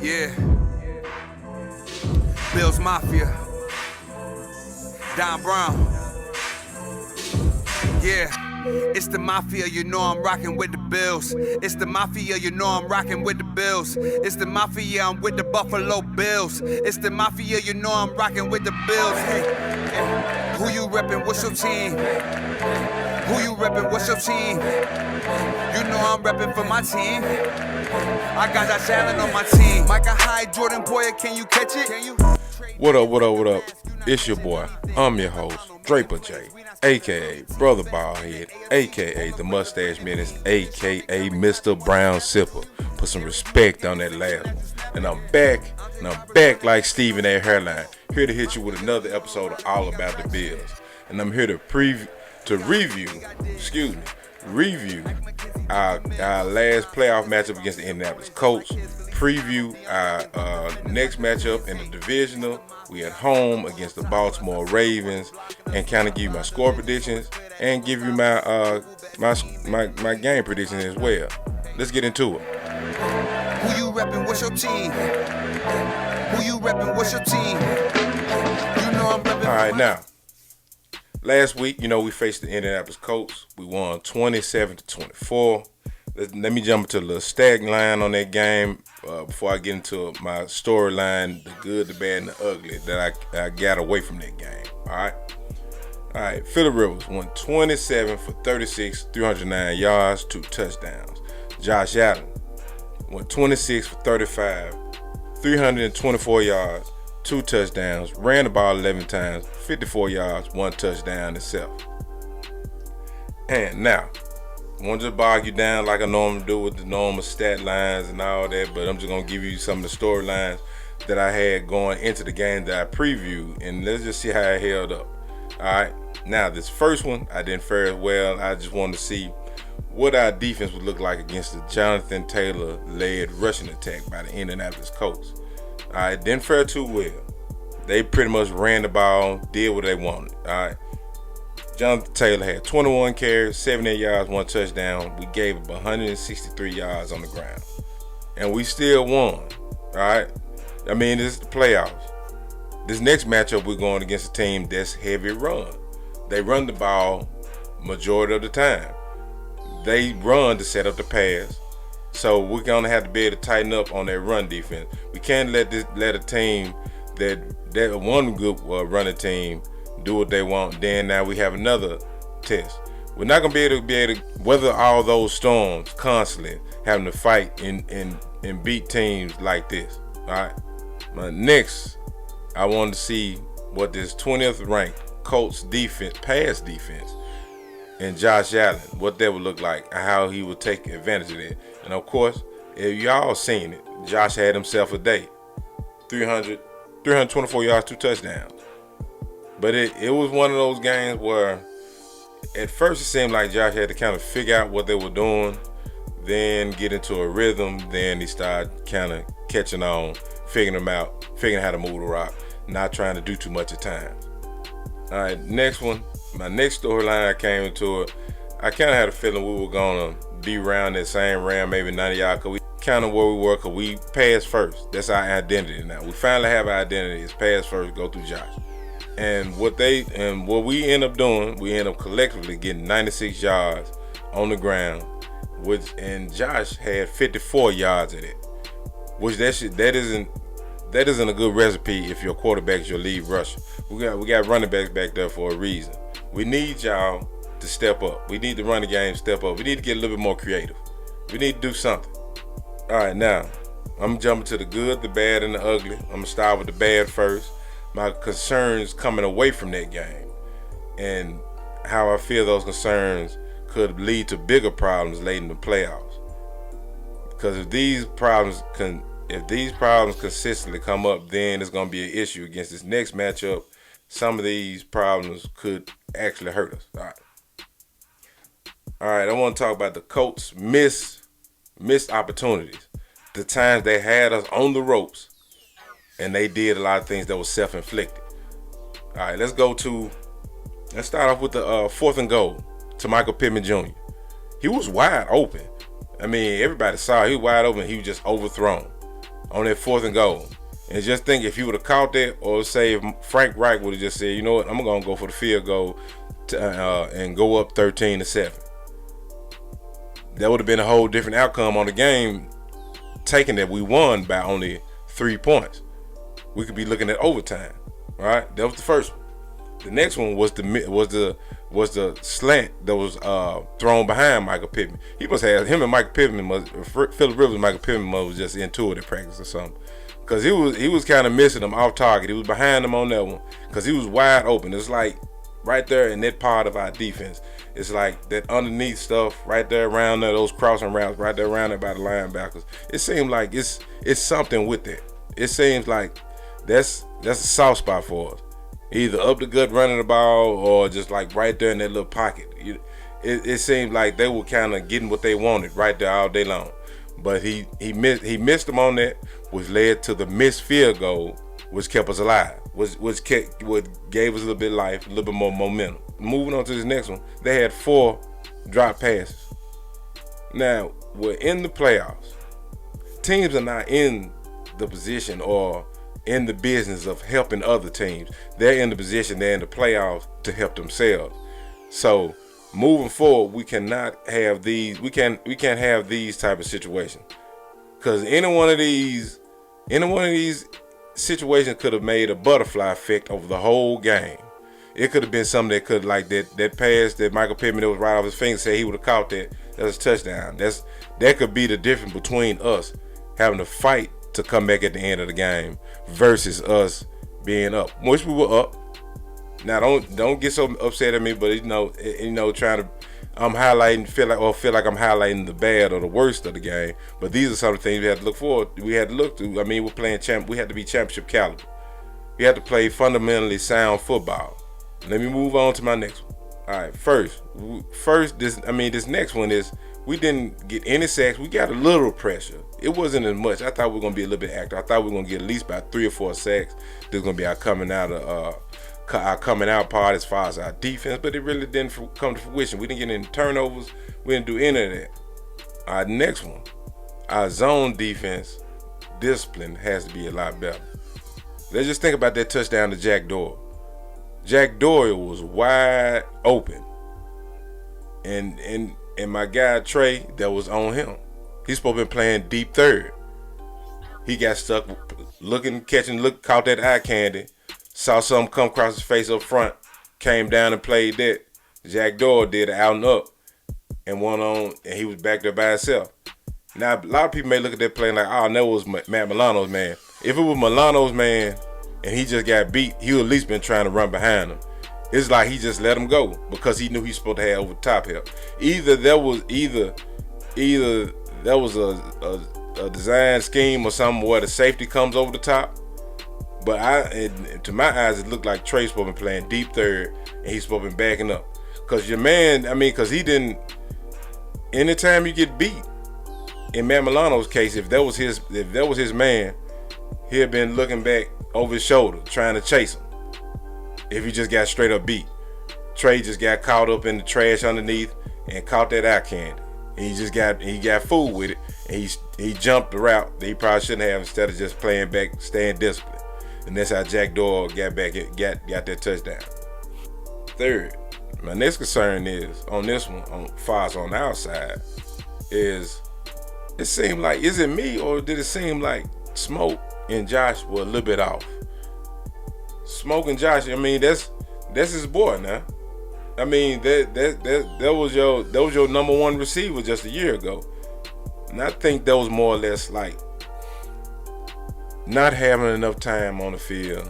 Yeah. Bills Mafia. Don Brown. Yeah. It's the Mafia, you know I'm rocking with the Bills. It's the Mafia, you know I'm rocking with the Bills. It's the Mafia, I'm with the Buffalo Bills. It's the Mafia, you know I'm rocking with the Bills. Hey, who you reppin', what's your team? Who you reppin', what's your team? You know I'm reppin' for my team. I got Josh Allen on my team. Micah Hyde, Jordan Boyer, can you catch it? Can you? What up? It's your boy. I'm your host, Draper J, a.k.a. Brother Ballhead, a.k.a. The Mustache Menace, a.k.a. Mr. Brown Sipper. Put some respect on that last one. And I'm back like Steven A. Hairline, here to hit you with another episode of All About the Bills. And I'm here to review our last playoff matchup against the Indianapolis Colts, preview our next matchup in the divisional. We at home against the Baltimore Ravens, and kind of give you my score predictions and give you my my game predictions as well. Let's get into it. Who you reppin', what's your team? Who you reppin', what's your team? You know I'm reppin'. All right, now. Last week, we faced the Indianapolis Colts. We won 27-24. Let me jump into a little stat line on that game before I get into my storyline, the good, the bad, and the ugly that I got away from that game. All right. Phillip Rivers won 27 for 36, 309 yards, 2 touchdowns. Josh Allen won 26 for 35, 324 yards, 2 touchdowns, ran the ball 11 times, 54 yards, 1 touchdown itself. And now, I won't just bog you down like I normally do with the normal stat lines and all that, but I'm just going to give you some of the storylines that I had going into the game that I previewed, and let's just see how it held up. All right, now this first one, I didn't fare as well. I just wanted to see what our defense would look like against the Jonathan Taylor-led rushing attack by the Indianapolis Colts. All right, didn't fare too well. They pretty much ran the ball, did what they wanted. All right. Jonathan Taylor had 21 carries, 78 yards, 1 touchdown. We gave up 163 yards on the ground. And we still won. All right. I mean, this is the playoffs. This next matchup, we're going against a team that's heavy run. They run the ball majority of the time. They run to set up the pass. So we're going to have to be able to tighten up on that run defense. We can't let a team that one good running team do what they want. Then now we have another test. We're not going to be able to weather all those storms constantly, having to fight and beat teams like this. All right. Next, I wanted to see what this 20th ranked Colts defense, pass defense, and Josh Allen, what that would look like, and how he would take advantage of it. And of course, if y'all seen it, Josh had himself a day. 324 yards, 2 touchdowns. But it was one of those games where at first it seemed like Josh had to kind of figure out what they were doing, then get into a rhythm, then he started kind of catching on, figuring how to move the rock, not trying to do too much at times. All right, next one. My next storyline I came into it, I kind of had a feeling we were going to be around that same round, maybe 90 yards, because we kind of where we were, because we passed first. That's our identity now. We finally have our identity. It's pass first, go through Josh. And what we end up doing, we end up collectively getting 96 yards on the ground, and Josh had 54 yards of it, which that isn't a good recipe if your quarterback is your lead rusher. We got running backs back there for a reason. We need y'all to step up. We need the running game step up. We need to get a little bit more creative. We need to do something. All right, now I'm jumping to the good, the bad, and the ugly. I'm gonna start with the bad first. My concerns coming away from that game, and how I feel those concerns could lead to bigger problems late in the playoffs. Because if these problems consistently come up, then it's going to be an issue against this next matchup. Some of these problems could actually hurt us. All right. I want to talk about the Colts' missed opportunities. The times they had us on the ropes, and they did a lot of things that was self-inflicted. All right, let's start off with the 4th and goal to Michael Pittman Jr. He was wide open. I mean, everybody saw he was wide open. He was just overthrown on that 4th and goal. And just think, if he would have caught that, or say if Frank Reich would have just said, you know what, I'm going to go for the field goal and go up 13-7. That would have been a whole different outcome on the game, taking that we won by only 3 points. We could be looking at overtime. All right, that was the first one. The next one was the slant that was thrown behind Michael Pittman. He must have him and Michael Pittman. Phillip Rivers and Michael Pittman was just into it at practice or something, because he was kind of missing him off target. He was behind him on that one because he was wide open. It's like right there in that part of our defense. It's like that underneath stuff right there around there, those crossing routes right there around there by the linebackers. It seems like it's something with that. It seems like that's a soft spot for us. Either up the gut running the ball, or just like right there in that little pocket. It seemed like they were kind of getting what they wanted right there all day long. But he missed them on that, which led to the missed field goal, which kept us alive, what gave us a little bit of life, a little bit more momentum. Moving on to this next one, they had 4 drop passes. Now, we're in the playoffs. Teams are not in the position or in the business of helping other teams. They're in the position, they're in the playoffs to help themselves. So moving forward, we cannot have these. We can't have these type of situations, because any one of these situations could have made a butterfly effect over the whole game. It could have been something that could, like that pass that Michael Pittman that was right off his finger, said he would have caught that. That's a touchdown. That could be the difference between us having to fight to come back at the end of the game versus us being up, which we were up. Now don't get so upset at me, but trying to feel like I'm highlighting the bad or the worst of the game. But these are some of the things we had to look forward. We had to look to. I mean, we're playing we had to be championship caliber. We had to play fundamentally sound football. Let me move on to my next one. All right, first this next one is, we didn't get any sacks. We got a little pressure. It wasn't as much. I thought we were gonna be a little bit active. I thought we were gonna get at least about 3 or 4 sacks. This is gonna be our coming out part as far as our defense, but it really didn't come to fruition. We didn't get any turnovers. We didn't do any of that. Our next one, our zone defense discipline has to be a lot better. Let's just think about that touchdown to Jack Doyle. Jack Doyle was wide open, and my guy Trey, that was on him. He's supposed to be playing deep third. He got stuck caught that eye candy, saw something come across his face up front, came down and played that. Jack Doyle did an out and up and went on, and he was back there by himself. Now, a lot of people may look at that play like, oh, that was Matt Milano's man. If it was Milano's man and he just got beat, he would at least been trying to run behind him. It's like he just let him go because he knew he was supposed to have over top help. Either that was a design scheme or something where the safety comes over the top. But to my eyes, it looked like Trey's supposed to be playing deep third and he's supposed to be backing up. Because your man, because he didn't. Anytime you get beat, in Matt Milano's case, if that was his man, he'd have been looking back over his shoulder trying to chase him. If he just got straight up beat, Trey just got caught up in the trash underneath and caught that eye candy. He got fooled with it, and he jumped the route that he probably shouldn't have, instead of just playing back, staying disciplined. And that's how Jack Doyle got that touchdown. Third, my next concern is on this one, on far on the outside, is it seemed like, is it me or did it seem like Smoke and Josh were a little bit off? Smoke and Josh, that's his boy now. That was your number one receiver just a year ago. And I think that was more or less like not having enough time on the field,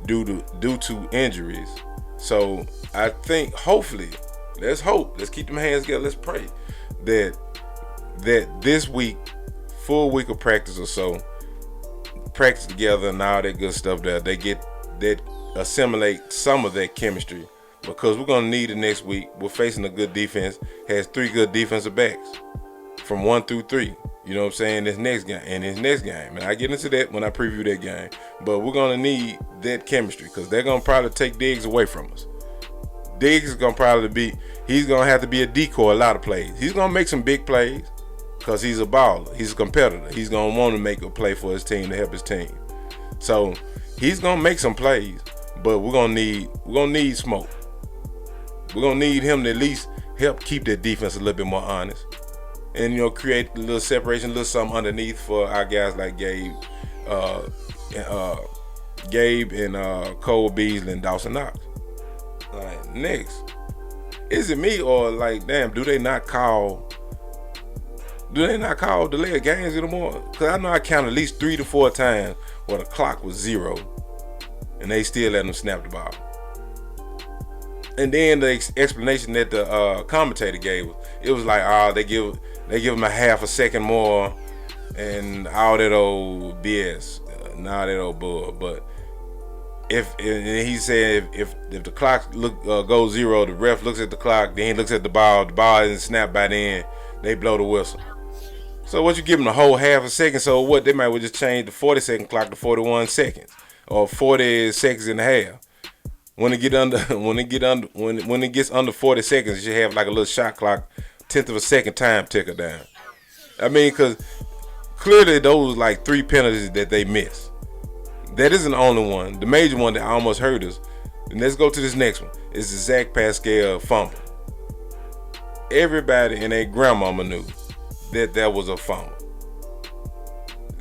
due to injuries. So I think, hopefully, let's keep them hands together, let's pray that this week, full week of practice or so, practice together and all that good stuff, that they get that, assimilate some of that chemistry, because we're going to need it next week. We're facing a good defense, has 3 good defensive backs from 1 through 3. You know what I'm saying? His next game. And I get into that when I preview that game. But we're going to need that chemistry, because they're going to probably take Diggs away from us. Diggs is going to he's going to have to be a decoy a lot of plays. He's going to make some big plays, because he's a baller. He's a competitor. He's going to want to make a play for his team to help his team. So he's going to make some plays, but we're going to need smoke. We're going to need him to at least help keep that defense a little bit more honest. And, create a little separation, a little something underneath for our guys like Gabe and Cole Beasley and Dawson Knox. Like, next, is it me or like, damn, do they not call delay of games anymore? Because I know I counted at least 3 to 4 times where the clock was 0 and they still let them snap the ball. And then the explanation that the commentator gave, it was like, they give him a half a second more and all that old BS, all that old bull. But he said if the clock goes 0, the ref looks at the clock, then he looks at the ball isn't snapped by then, they blow the whistle. So what, you give them a whole half a second? So what, they might well just change the 40-second clock to 41 seconds or 40 seconds and a half. When it gets under 40 seconds, you should have like a little shot clock, 1/10 of a second time ticker down. I mean, because clearly those like 3 penalties that they missed. That isn't the only one. The major one that almost hurt us. And let's go to this next one. It's the Zac Pascale Fumble. Everybody and their grandmama knew that was a fumble.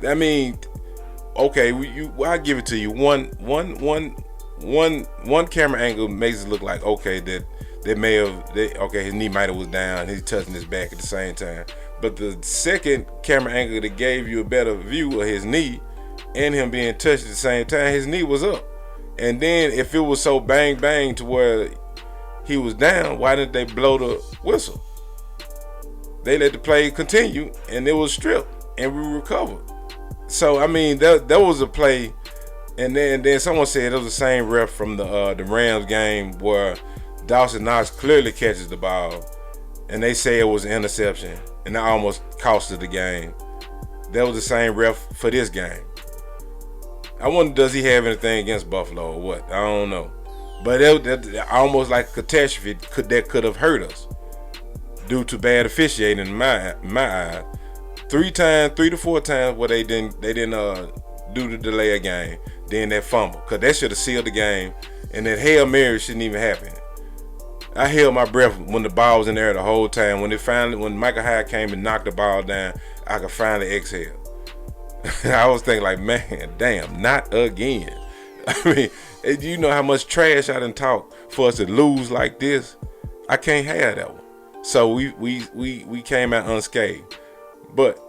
I mean, okay, I'll give it to you. One camera angle makes it look like, okay, that his knee might have was down, he's touching his back at the same time. But the second camera angle that gave you a better view of his knee and him being touched at the same time, his knee was up. And then if it was so bang bang to where he was down, why didn't they blow the whistle? They let the play continue and it was stripped and we recovered. So I mean, that was a play. And then someone said it was the same ref from the Rams game where Dawson Knox clearly catches the ball, and they say it was an interception, and that almost costed the game. That was the same ref for this game. I wonder, does he have anything against Buffalo or what? I don't know. But that almost like a catastrophe that could have hurt us due to bad officiating in my eye. 3 to 4 times where they didn't do the delay of game. Then that fumble, because that should have sealed the game, and that Hail Mary shouldn't even happen. I held my breath when the ball was in there the whole time. When Michael Hyde came and knocked the ball down, I could finally exhale. I was thinking like, man, damn, not again. I mean, you know how much trash I done talked for us to lose like this? I can't have that one. So we came out unscathed. But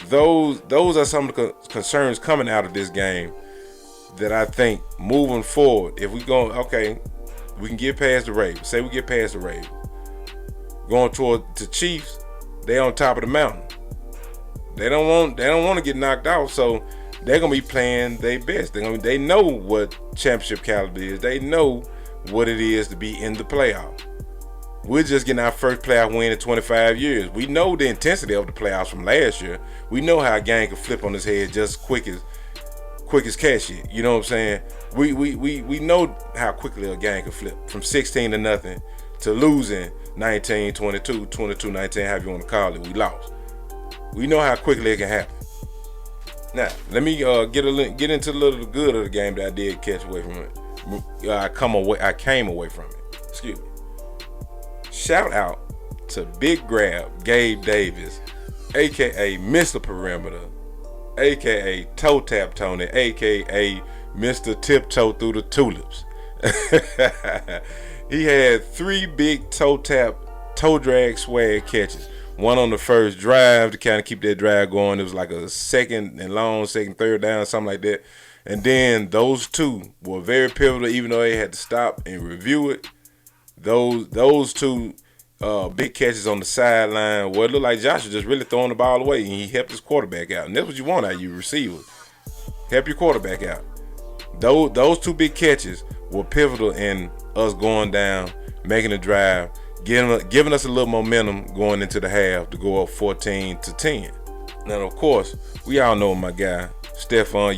those are some of the concerns coming out of this game that I think moving forward, if we go, okay, we can get past the Ravens. Say we get past the Ravens. Going toward the Chiefs, they on top of the mountain. They don't want to get knocked out, so they're gonna be playing their best. They know what championship caliber is. They know what it is to be in the playoff. We're just getting our first playoff win in 25 years. We know the intensity of the playoffs from last year. We know how a game can flip on its head just quick as cat shit. You know what I'm saying? We know how quickly a game can flip from 16-0 to losing 19-22, 22-19, however you want to call it. We lost. We know how quickly it can happen. Now, let me get into a little good of the game that I did catch away from it. I came away from it. Excuse me. Shout out to Big Grab Gabe Davis, aka Mr. Perimeter, aka Toe Tap Tony, aka Mr. Tiptoe Through the Tulips. He had 3 big toe drag swag catches. One on the first drive to kind of keep that drive going. It was like a second and long, second, third down, something like that. And then those 2 were very pivotal, even though they had to stop and review it. Those 2 big catches on the sideline where it looked like Josh was just really throwing the ball away, and he helped his quarterback out. And that's what you want out of your receivers. Help your quarterback out. Those 2 big catches were pivotal in us going down, making a drive, giving us a little momentum going into the half to go up 14-10. Now, of course, we all know my guy, Stephon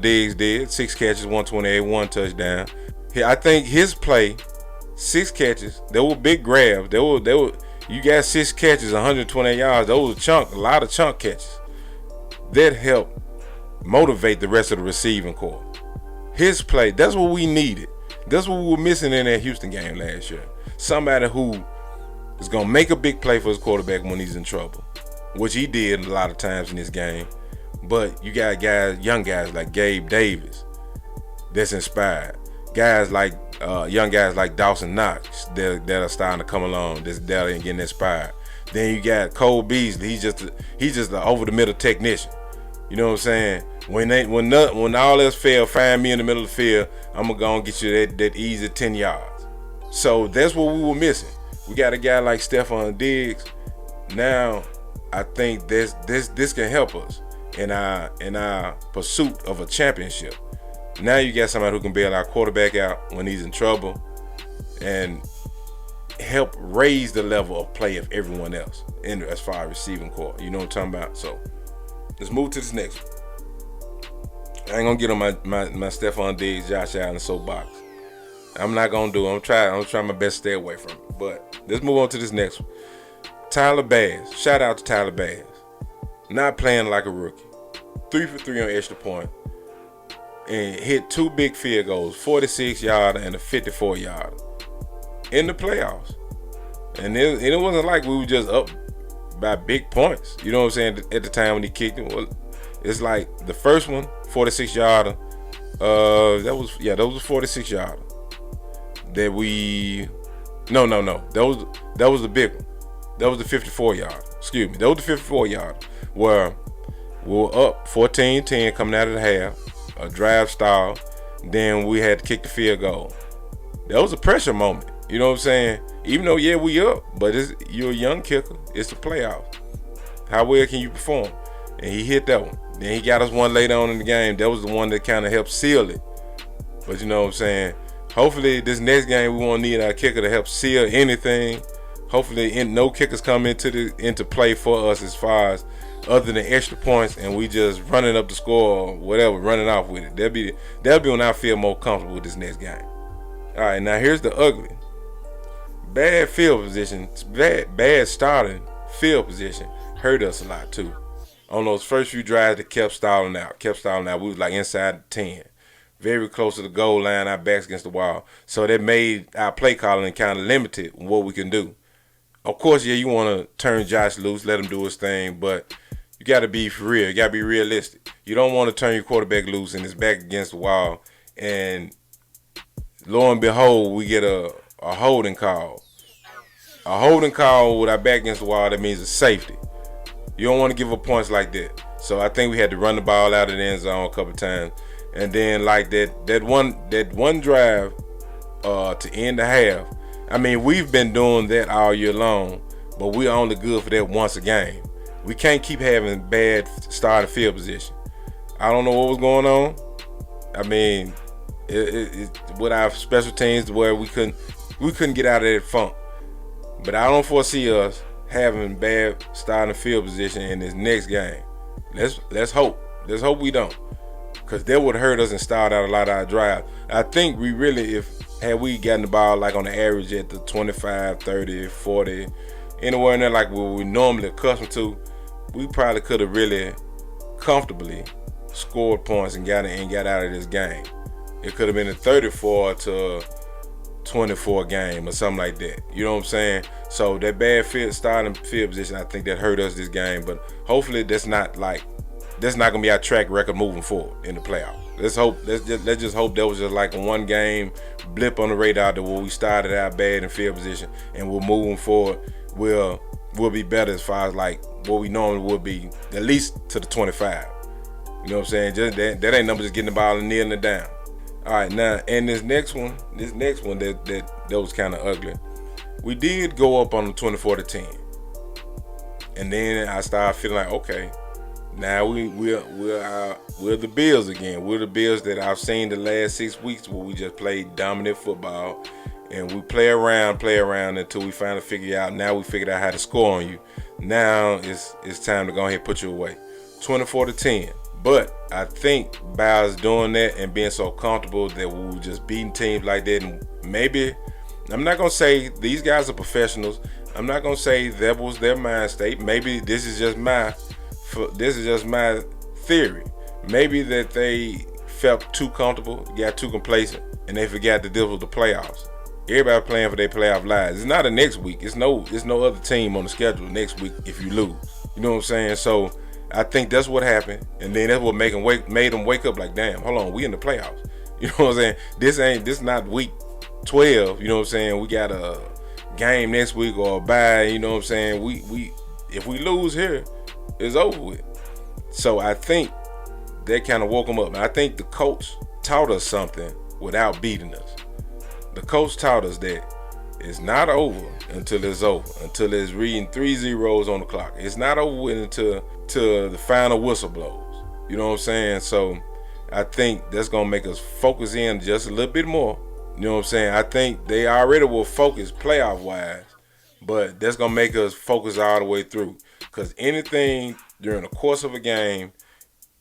Diggs did 6 catches, 128, 1 touchdown. I think his play, 6 catches, they were big grabs. They were, You got 6 catches, 128 yards. Those are a lot of chunk catches. That helped motivate the rest of the receiving corps. His play, that's what we needed. That's what we were missing in that Houston game last year. Somebody who is going to make a big play for his quarterback when he's in trouble, which he did a lot of times in this game. But you got young guys like Gabe Davis that's inspired. Young guys like Dawson Knox that are starting to come along, that are getting inspired. Then you got Cole Beasley. He's just an over the middle technician. You know what I'm saying? When all else fail, find me in the middle of the field. I'm gonna go and get you that easy 10 yards. So that's what we were missing. We got a guy like Stephon Diggs. Now I think this can help us in our pursuit of a championship. Now you got somebody who can bail our quarterback out when he's in trouble and help raise the level of play of everyone else as far as receiving corps. You know what I'm talking about? So let's move to this next one. I ain't gonna get on my Stephon Diggs, Josh Allen soapbox. I'm not gonna do it. I'm trying my best to stay away from it. But let's move on to this next one. Tyler Bass. Shout out to Tyler Bass. Not playing like a rookie. 3 for 3 on extra point. And hit 2 big field goals, 46-yarder and a 54-yarder in the playoffs. And it wasn't like we were just up by big points. You know what I'm saying? At the time when he kicked it, well, it's like the first one, 46-yarder. That was a 46-yarder. That we no. That was the big one. That was the 54-yarder. Excuse me. That was the 54-yarder where we were up 14-10 coming out of the half. A drive style, then we had to kick the field goal. That was a pressure moment. You know what I'm saying? Even though, yeah, we up, but you're a young kicker. It's the playoffs. How well can you perform? And he hit that one. Then he got us one later on in the game. That was the one that kind of helped seal it. But you know what I'm saying? Hopefully this next game we won't need our kicker to help seal anything. Hopefully no kickers come into play for us as far as other than extra points, and we just running up the score or whatever, running off with it. That'll be when I feel more comfortable with this next game. All right, now here's the ugly. Bad field position, bad starting field position hurt us a lot too. On those first few drives that kept stalling out. We was like inside the 10. Very close to the goal line, our backs against the wall. So that made our play calling kind of limited what we can do. Of course, yeah, you want to turn Josh loose, let him do his thing, but you got to be for real. You got to be realistic. You don't want to turn your quarterback loose and his back against the wall, and lo and behold, we get a holding call. A holding call with our back against the wall, that means a safety. You don't want to give up points like that. So I think we had to run the ball out of the end zone a couple times. And then like that one drive to end the half, I mean, we've been doing that all year long, but we're only good for that once a game. We can't keep having bad starting field position. I don't know what was going on. I mean, with our special teams where we couldn't get out of that funk. But I don't foresee us having bad starting field position in this next game. Let's hope. Let's hope we don't, because that would hurt us and start out a lot of our drives. I think we really, had we gotten the ball like on the average at the 25, 30, 40, anywhere in there like what we're normally accustomed to, we probably could have really comfortably scored points and got out of this game. It could have been a 34 to 24 game or something like that. You know what I'm saying? So that bad starting field position, I think that hurt us this game. But hopefully that's not gonna be our track record moving forward in the playoffs. Let's just hope that was just like a one game blip on the radar that where we started out bad in field position, and we're moving forward. We'll be better as far as like what we normally would be, at least to the 25. You know what I'm saying? Just that ain't number just getting the ball and kneeling it down. All right, now, and this next one that was kind of ugly. We did go up on the 24-10, and then I started feeling like, okay, now we're the Bills again. We're the Bills that I've seen the last 6 weeks where we just played dominant football, and we play around until we finally figure out. Now we figured out how to score on you. Now it's time to go ahead and put you away. 24-10. But I think by us doing that and being so comfortable that we were just beating teams like that, and maybe, I'm not going to say these guys are professionals. I'm not gonna say that was their mind state. Maybe this is just my theory. Maybe that they felt too comfortable, got too complacent, and they forgot that this was the playoffs. Everybody playing for their playoff lives. It's not a next week. It's no other team on the schedule next week if you lose. You know what I'm saying? So I think that's what happened, and then that's what made them wake up like, damn, hold on, we in the playoffs. You know what I'm saying? This not week 12. You know what I'm saying? We got a game next week or a bye. You know what I'm saying? We if we lose here, it's over with. So I think that kind of woke them up. And I think the Colts taught us something without beating us. The Colts taught us that it's not over until it's over, until it's reading 3 zeros on the clock. It's not over until the final whistle blows. You know what I'm saying? So I think that's going to make us focus in just a little bit more. You know what I'm saying? I think they already will focus playoff-wise, but that's going to make us focus all the way through. Because anything during the course of a game,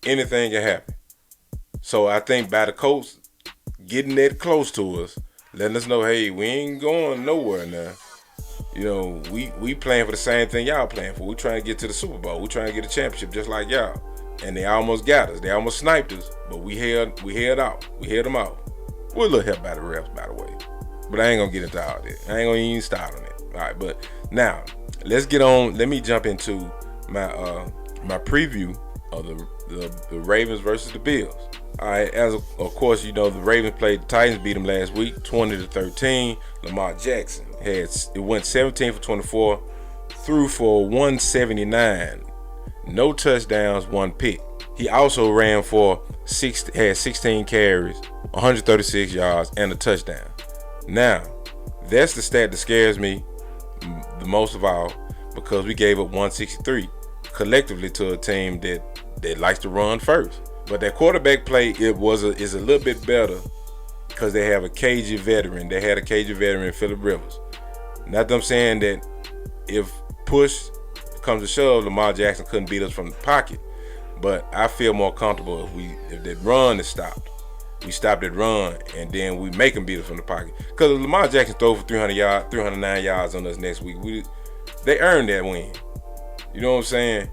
anything can happen. So I think by the Colts getting that close to us, letting us know, hey, we ain't going nowhere now. You know, we playing for the same thing y'all playing for. We trying to get to the Super Bowl. We trying to get a championship just like y'all. And they almost got us. They almost sniped us, but we held out. We held them out. We're a little helped by the refs, by the way. But I ain't gonna get into all that. I ain't gonna even start on it. All right, but now let's get on. Let me jump into my preview of the Ravens versus the Bills. All right, as of course, you know, the Ravens played the Titans, beat them last week, 20-13. Lamar Jackson went 17 for 24, threw for 179, no touchdowns, 1 pick. He also ran for 16 carries, 136 yards, and a touchdown. Now, that's the stat that scares me the most of all, because we gave up 163 collectively to a team that likes to run first. But that quarterback play is a little bit better because they have a cagey veteran. They had a cagey veteran, Phillip Rivers. Not that I'm saying that if push comes to shove, Lamar Jackson couldn't beat us from the pocket. But I feel more comfortable if that run is stopped. We stop that run and then we make them beat us from the pocket. Because if Lamar Jackson throw for 309 yards on us next week, they earned that win. You know what I'm saying?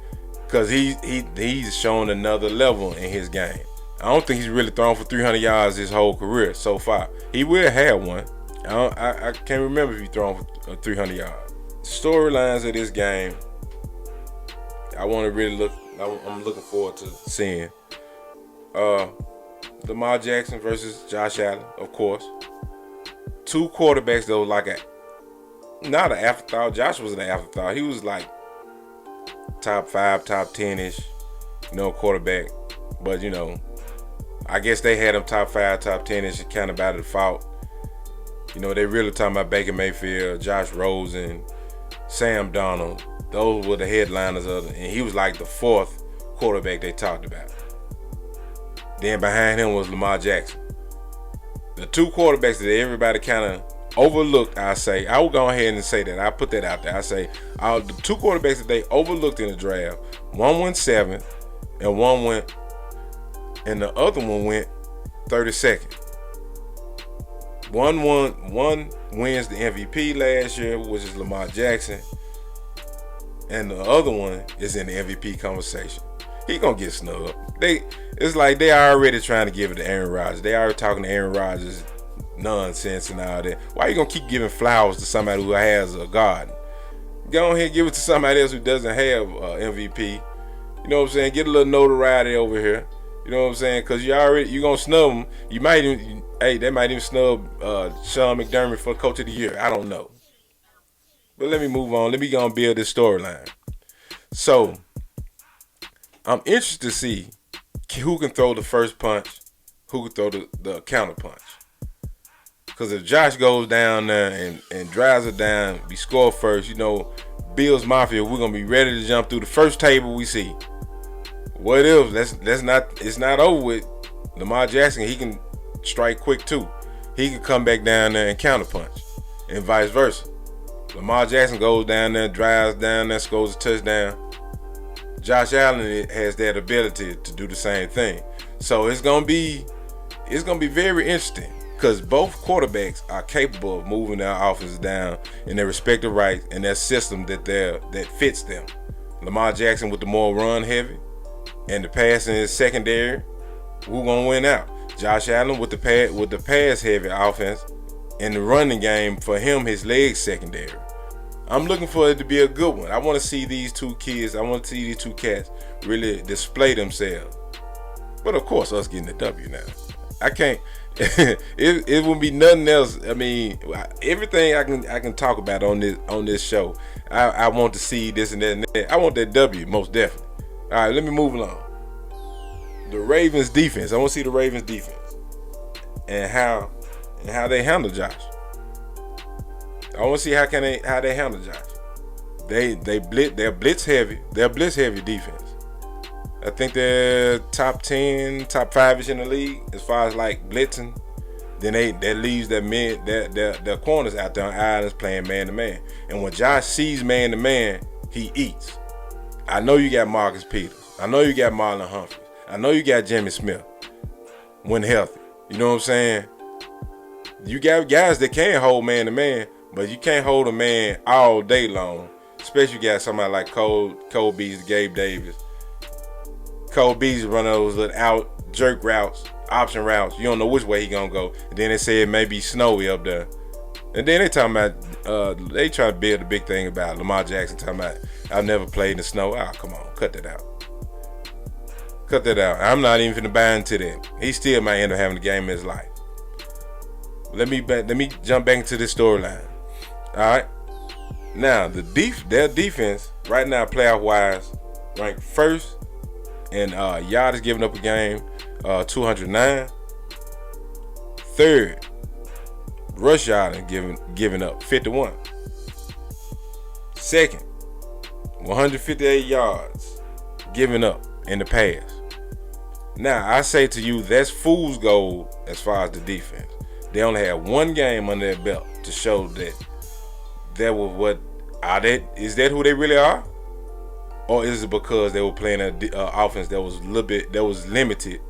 Because he's shown another level in his game. I don't think he's really thrown for 300 yards his whole career so far. He will have one. I can't remember if he's thrown for 300 yards. Storylines of this game, I want to really look. I'm looking forward to seeing Lamar Jackson versus Josh Allen, of course. Two quarterbacks that was not an afterthought. Josh was an afterthought. He was like top 5, top 10-ish, quarterback. But, I guess they had him top 5, top 10-ish kind of by default. They really talking about Baker Mayfield, Josh Rosen, Sam Darnold. Those were the headliners of it. And he was like the 4th quarterback they talked about. Then behind him was Lamar Jackson. The two quarterbacks that everybody kind of overlooked, I will go ahead and say that. I put that out there. I say the two quarterbacks that they overlooked in the draft, one went 7th and the other one went 32nd. One wins the MVP last year, which is Lamar Jackson, and the other one is in the MVP conversation. He gonna get snubbed. It's like they already trying to give it to Aaron Rodgers. They already talking to Aaron Rodgers nonsense and all that. Why are you gonna keep giving flowers to somebody who has a garden? Go ahead and give it to somebody else who doesn't have MVP. You know what I'm saying? Get a little notoriety over here. You know what I'm saying? Because you gonna snub them. You might even, they might even snub Sean McDermott for Coach of the Year. I don't know. But let me move on. Let me go and build this storyline. So, I'm interested to see who can throw the first punch, who can throw the counter punch. Because if Josh goes down there and drives it down, we score first, Bills Mafia, we're going to be ready to jump through the first table we see. What if it's not over with? Lamar Jackson, he can strike quick too. He can come back down there and counter punch, and vice versa. Lamar Jackson goes down there, drives down there, scores a touchdown. Josh Allen has that ability to do the same thing. So it's gonna be very interesting. because both quarterbacks are capable of moving their offenses down in their respective rights and their system that fits them. Lamar Jackson with the more run heavy and the passing is secondary. Who gonna win out? Josh Allen with the pass heavy offense and the running game for him, his legs secondary. I'm looking for it to be a good one. I want to see these two kids. I want to see these two cats really display themselves. But of course, us getting the W now. I can't. it would be nothing else. I mean, everything I can talk about on this show. I want to see this and that and that. I want that W most definitely. All right, let me move along. The Ravens defense. I want to see the Ravens defense and how they handle Josh. I want to see how they handle Josh. They're blitz heavy. They're blitz heavy defense. I think they're top 10, top 5ish in the league as far as like blitzing. Then that leaves their corners out there on islands playing man to man. And when Josh sees man to man, he eats. I know you got Marcus Peters. I know you got Marlon Humphreys. I know you got Jimmy Smith when healthy. You know what I'm saying? You got guys that can hold man to man, but you can't hold a man all day long. Especially you got somebody like Cole Beasley, Gabe Davis. Cole Beasley running those little out jerk routes, option routes. You don't know which way he gonna go. And then they say it may be snowy up there. And then they talking about they trying to build a big thing about Lamar Jackson talking about I've never played in the snow. Ah, come on, cut that out. Cut that out. I'm not even finna buy into that. He still might end up having the game of his life. Let me jump back into this storyline. All right. Now their defense right now, playoff wise, ranked first in yardage giving up a game, 209. Third, rush yardage giving up 51. Second, 158 yards giving up in the pass. Now I say to you, that's fool's gold as far as the defense. They only had one game under their belt to show that is that who they really are? Or is it because they were playing an offense that was limited,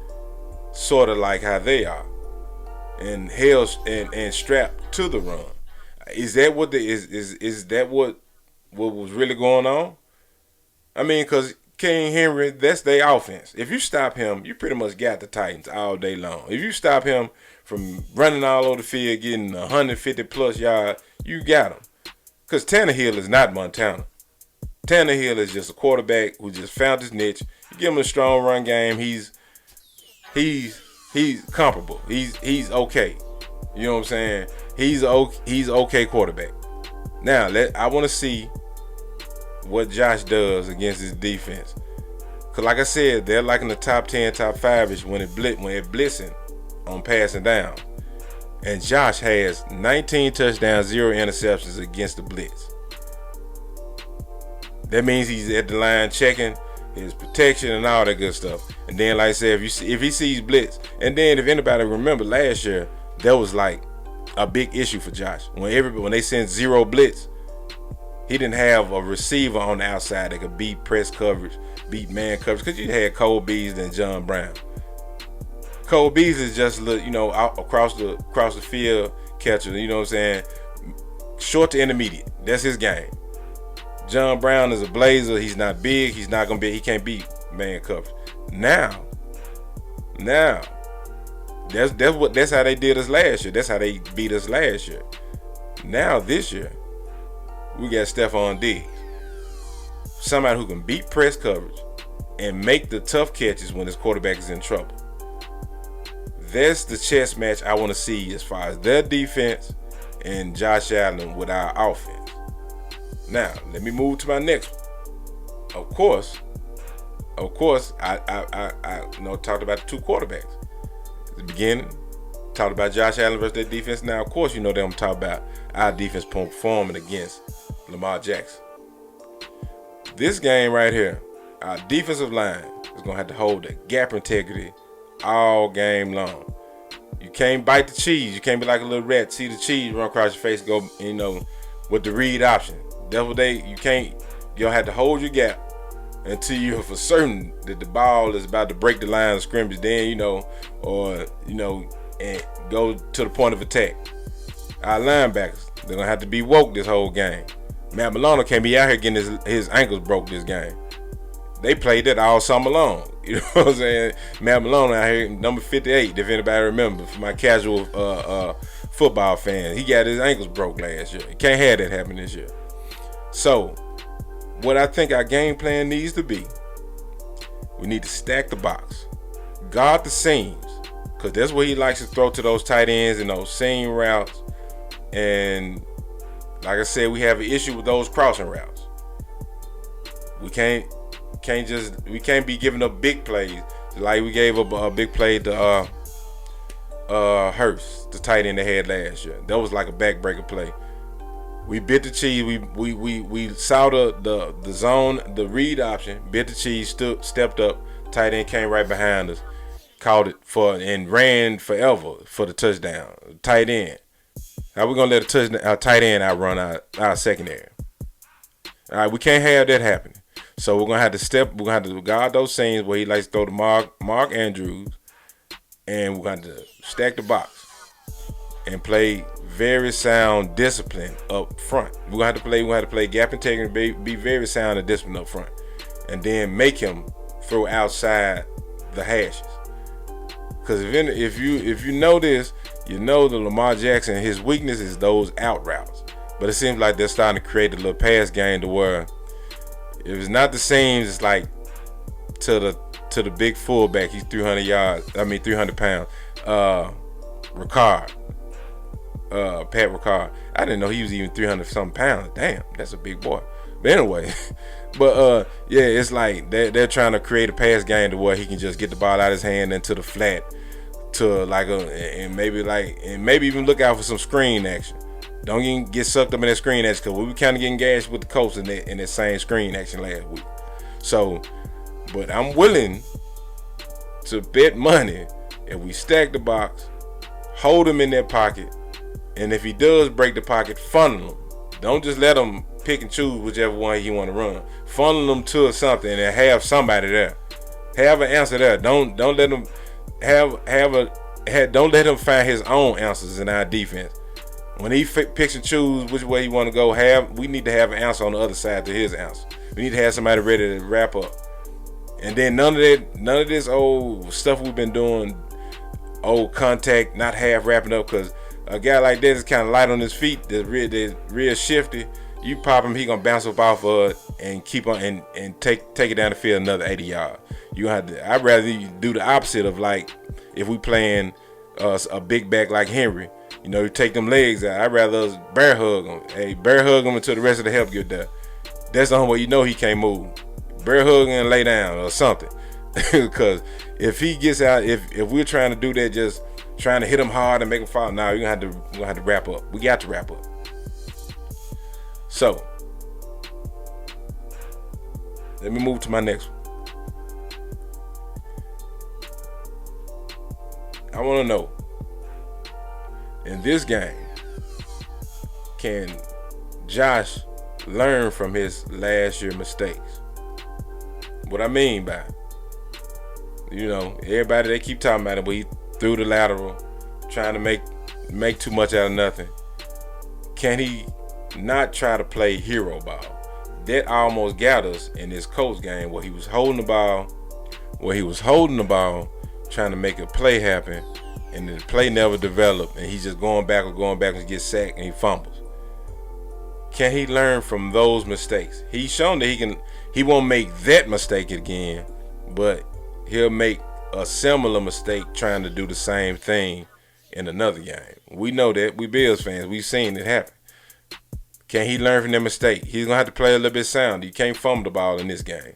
sort of like how they are, and held and strapped to the run? Is that what is that what was really going on? I mean, because King Henry, that's their offense. If you stop him, you pretty much got the Titans all day long. If you stop him from running all over the field, getting 150 plus yards, you got him. Because Tannehill is not Montana. Tannehill is just a quarterback who just found his niche. You give him a strong run game, he's comparable. He's okay. You know what I'm saying? He's okay quarterback. Now I want to see what Josh does against his defense. Cause like I said, they're like in the top 10, top 5ish when it blitzing on passing down. And Josh has 19 touchdowns, 0 interceptions against the blitz. That means he's at the line checking his protection and all that good stuff. And then, like I said, if he sees blitz, and then if anybody remember last year, that was like a big issue for Josh. When they sent 0 blitz, he didn't have a receiver on the outside that could beat press coverage, beat man coverage, because you had Cole Beasley and John Brown. Cole Beasley is just out across the field catcher. You know what I'm saying? Short to intermediate. That's his game. John Brown is a blazer. He's not big. He can't beat man coverage. Now, that's how they did us last year. That's how they beat us last year. Now this year, we got Stephon Diggs, somebody who can beat press coverage and make the tough catches when his quarterback is in trouble. That's the chess match I want to see as far as their defense and Josh Allen with our offense. Now, let me move to my next one. Of course, I talked about the two quarterbacks. At the beginning, talked about Josh Allen versus their defense. Now, of course, you know that I'm talking about our defense performing against Lamar Jackson. This game right here, our defensive line is going to have to hold the gap integrity all game long. You can't bite the cheese. You can't be like a little rat, see the cheese run across your face, go, with the read option. That's what you'll have to hold your gap until you're for certain that the ball is about to break the line of scrimmage. Then, and go to the point of attack. Our linebackers, they're going to have to be woke this whole game. Matt Milano can't be out here getting his ankles broke this game. They played that all summer long. You know what I'm saying? Matt Milano out here, number 58, if anybody remember, for my casual football fan. He got his ankles broke last year. Can't have that happen this year. So, what I think our game plan needs to be, we need to stack the box, guard the seams, because that's what he likes to throw to those tight ends and those seam routes. And like I said, we have an issue with those crossing routes. We can't be giving up big plays like we gave up a big play to Hurst, the tight end they had last year. That was like a backbreaker play. We bit the cheese. We saw the zone, the read option, bit the cheese, stepped up. Tight end came right behind us, caught it and ran forever for the touchdown. Tight end. How we gonna let a tight end outrun our secondary? All right, we can't have that happening. So we're gonna have to guard those seams where he likes to throw to Mark Andrews, and we're gonna have to stack the box and play very sound discipline up front. We're gonna have to play gap integrity, be very sound and discipline up front, and then make him throw outside the hashes. Because if you know this, you know that Lamar Jackson, his weakness is those out routes. But it seems like they're starting to create a little pass game to where if it's not the seams, it's like to the big fullback. He's 300 pounds. Ricard. Pat Ricard. I didn't know he was even 300 something pounds. Damn, that's a big boy. But anyway, yeah, it's like they're trying to create a pass game to where he can just get the ball out of his hand into the flat to and maybe even look out for some screen action. Don't even get sucked up in that screen action, because we were kind of getting gashed with the Colts in that same screen action last week. So, but I'm willing to bet money if we stack the box, hold him in that pocket, and if he does break the pocket, funnel him. Don't just let him pick and choose whichever one he want to run. Funnel him to something and have somebody there. Have an answer there. Don't let him don't let him find his own answers in our defense. When he picks and choose which way he want to go, we need to have an answer on the other side to his answer. We need to have somebody ready to wrap up. And then none of this old stuff we've been doing, old contact, not half wrapping up, because a guy like that is kind of light on his feet, they're real shifty. You pop him, he gonna bounce up off of it and keep on and take it down the field another 80 yards. I'd rather you do the opposite of, like, if we playing a big back like Henry. You know, you take them legs out. I'd rather us bear hug him. Hey, bear hug him until the rest of the help get there. That's the only way you know he can't move. Bear hug him and lay down or something. Because if he gets out, if we're trying to do that, just trying to hit him hard and make him fall, now you're gonna have to wrap up. We got to wrap up. So let me move to my next one. I want to know, in this game, can Josh learn from his last year mistakes? What I mean by, everybody, they keep talking about it, but he threw the lateral, trying to make too much out of nothing. Can he not try to play hero ball? That almost got us in this Colts game where he was holding the ball, trying to make a play happen, and the play never developed, and he's just going back and gets sacked and he fumbles. Can he learn from those mistakes? He's shown that he won't make that mistake again, but he'll make a similar mistake trying to do the same thing in another game. We know that. We Bills fans, we've seen it happen. Can he learn from that mistake? He's going to have to play a little bit sound. You can't fumble the ball in this game.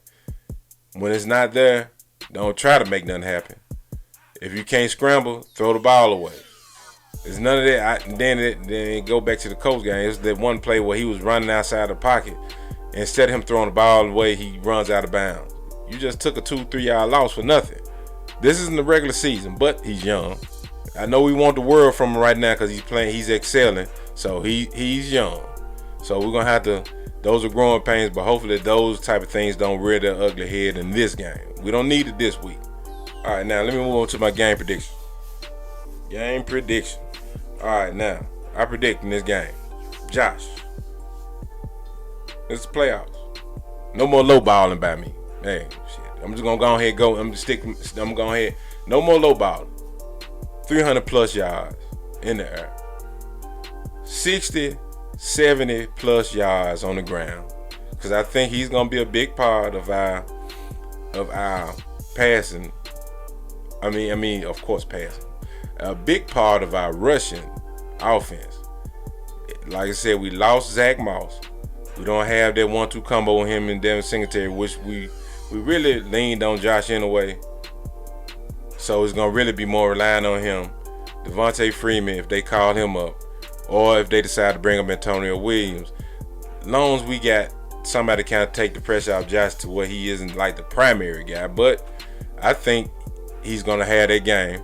When it's not there, don't try to make nothing happen. If you can't scramble, throw the ball away. There's none of that. Then go back to the Colts game. It's that one play where he was running outside the pocket. Instead of him throwing the ball away, he runs out of bounds. You just took a 2-3 yard loss for nothing. This isn't the regular season, but he's young. I know we want the world from him right now because he's excelling. So he's young. So we're going to have to, those are growing pains, but hopefully those type of things don't rear their ugly head in this game. We don't need it this week. All right, now let me move on to my game prediction. Game prediction. All right, now I predict in this game, Josh. It's the playoffs. No more low balling by me. Hey, shit. I'm just gonna go ahead and go. I'm gonna go ahead. No more low balling. 300 plus yards in the air. 60, 70 plus yards on the ground. Because I think he's gonna be a big part of our passing. I mean, of course, passing. A big part of our rushing offense. Like I said, we lost Zach Moss. We don't have that 1-2 combo with him and Devin Singletary, which we really leaned on Josh anyway. So it's gonna really be more relying on him. Devontae Freeman, if they call him up, or if they decide to bring up Antonio Williams. As long as we got somebody kind of take the pressure off Josh to where he isn't like the primary guy. But I think he's gonna have that game.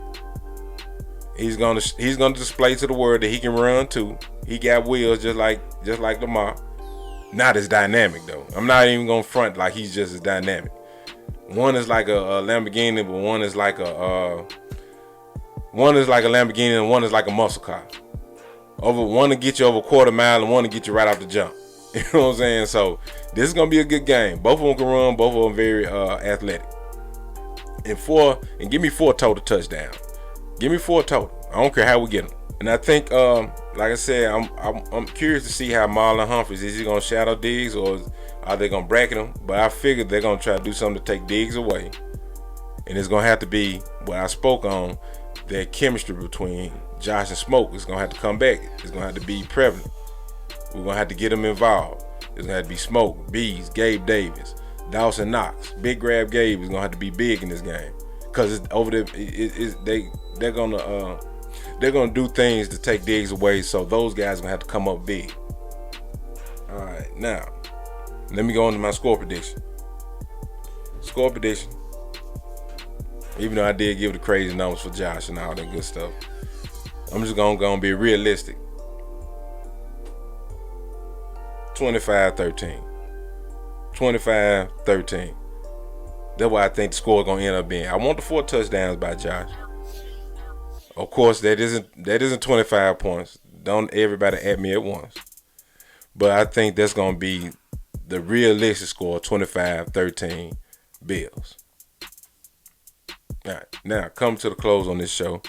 He's gonna display to the world that he can run too. He got wheels just like Lamar. Not as dynamic though. I'm not even gonna front like he's just as dynamic. One is like a Lamborghini, but one is like a Lamborghini and one is like a muscle car. One to get you over a quarter mile and one to get you right off the jump. You know what I'm saying? So this is gonna be a good game. Both of them can run. Both of them very athletic. And give me 4 total touchdowns. Give me 4 total. I don't care how we get them. And I think, like I said, I'm curious to see how Marlon Humphreys, is he gonna shadow Diggs or are they gonna bracket him? But I figured they're gonna try to do something to take Diggs away, and it's gonna have to be what I spoke on. That chemistry between Josh and Smoke is gonna have to come back. It's gonna have to be prevalent. We're gonna have to get them involved. It's gonna have to be Smoke, Bees, Gabe Davis, Dawson Knox. Big Grab Gabe is gonna have to be big in this game because it's over there. They're gonna do things to take Diggs away. So those guys are gonna have to come up big. All right, now let me go into my score prediction. Score prediction. Even though I did give the crazy numbers for Josh and all that good stuff, I'm just gonna be realistic. 25-13. 25-13. That's what I think the score is gonna end up being. I want the 4 touchdowns by Josh. Of course, that isn't 25 points. Don't everybody at me at once. But I think that's gonna be the realistic score, 25-13 Bills. All right, now come to the close on this show.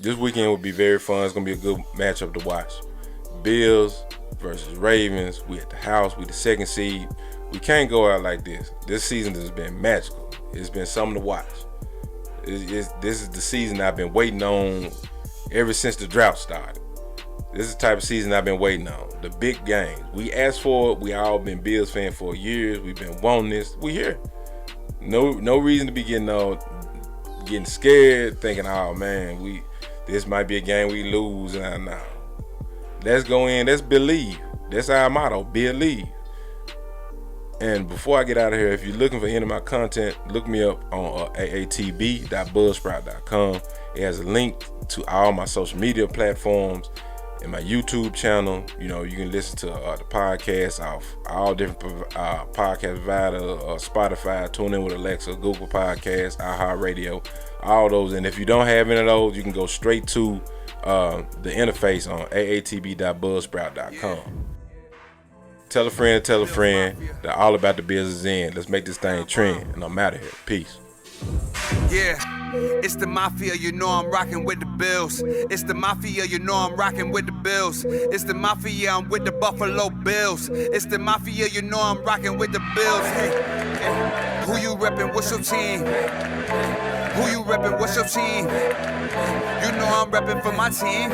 This weekend will be very fun. It's gonna be a good matchup to watch. Bills versus Ravens. We at the house. We the 2nd seed. We can't go out like this. This season has been magical. It's been something to watch. This is the season I've been waiting on ever since the drought started. This is the type of season I've been waiting on. The big games. We asked for it. We all been Bills fans for years. We've been wanting this. We here. No reason to be getting scared, thinking, oh man, this might be a game we lose. Nah. Let's go in. Let's believe. That's our motto. Believe. And before I get out of here, if you're looking for any of my content, look me up on aatb.buzzsprout.com. It has a link to all my social media platforms and my YouTube channel. You know, you can listen to the podcast off all different podcast providers, Spotify, tune in with Alexa, Google Podcasts, iHeartRadio, all those. And if you don't have any of those, you can go straight to the interface on aatb.buzzsprout.com. Tell a friend that all about the Bills is in. Let's make this thing trend, and I'm out of here. Peace. Yeah, it's the mafia, you know I'm rocking with the Bills. It's the mafia, you know I'm rocking with the Bills. It's the mafia, I'm with the Buffalo Bills. It's the mafia, you know I'm rocking with the Bills. Hey, who you reppin'? What's your team? Who you reppin'? What's your team? You know I'm reppin' for my team.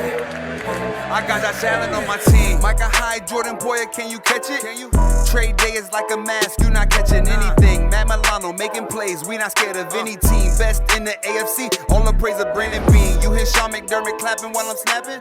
I got that talent on my team. Micah Hyde, Jordan Poyer, can you catch it? Can you? Trade day is like a mask, you not catching anything. Matt Milano making plays, we not scared of any team. Best in the AFC, all the praise of Brandon Bean. You hear Sean McDermott clapping while I'm snapping?